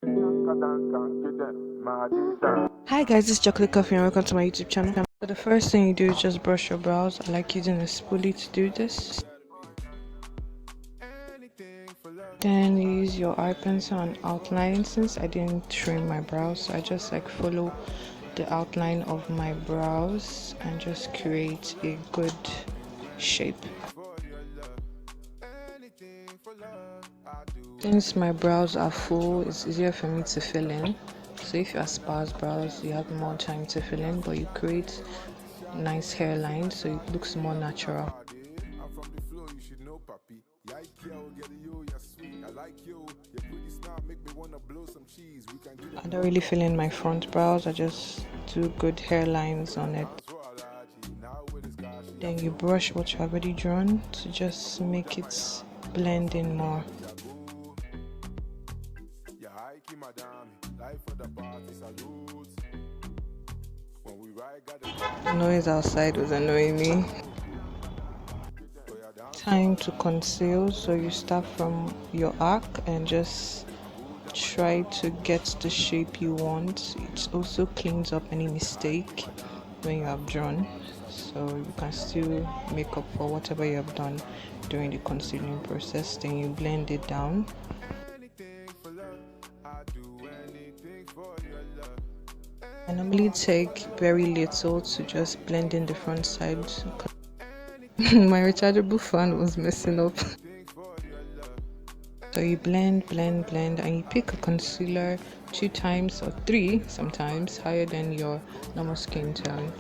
Hi guys, it's Chocolate Coffee and welcome to my YouTube channel. So the first thing you do is just brush your brows. I like using a spoolie to do this. Then you use your eye pencil and outline. Since I didn't trim my brows, so I just like follow the outline of my brows and just create a good shape. Since my brows are full, it's easier for me to fill in. So if you have sparse brows, you have more time to fill in, but you create nice hairline so it looks more natural. I don't really fill in my front brows, I just do good hairlines on it. Then you brush what you've already drawn to just make it blend in more. The noise outside was annoying me. Time to conceal, so you start from your arc and just try to get the shape you want. It also cleans up any mistake when you have drawn, so you can still make up for whatever you have done during the concealing process. Then you blend it down. I normally take very little to just blend in the front side. My rechargeable fan was messing up. So you blend, and you pick a concealer 2 times or 3 sometimes higher than your normal skin tone.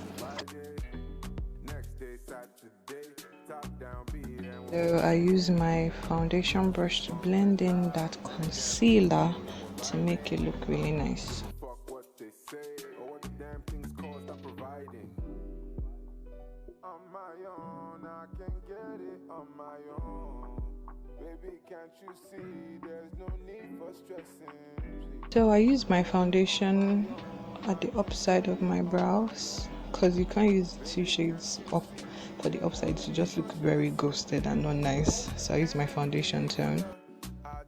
So I use my foundation brush to blend in that concealer to make it look really nice. So I use my foundation at the upside of my brows because you can't use 2 shades up for the upside to just look very ghosted and not nice. So I use my foundation tone.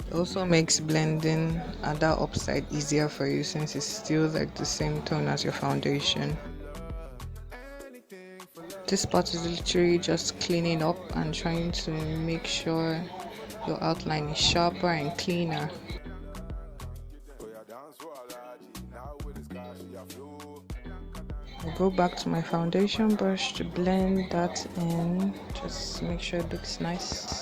It also makes blending at that upside easier for you since it's still like the same tone as your foundation. This part is literally just cleaning up and trying to make sure your outline is sharper and cleaner. I'll go back to my foundation brush to blend that in, just make sure it looks nice.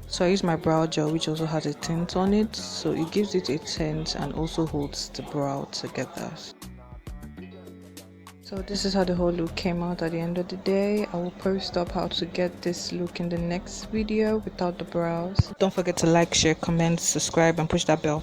So I use my brow gel, which also has a tint on it, so it gives it a tint and also holds the brow together. So this is how the whole look came out at the end of the day. I will post up how to get this look in the next video without the brows. Don't forget to like, share, comment, subscribe and push that bell.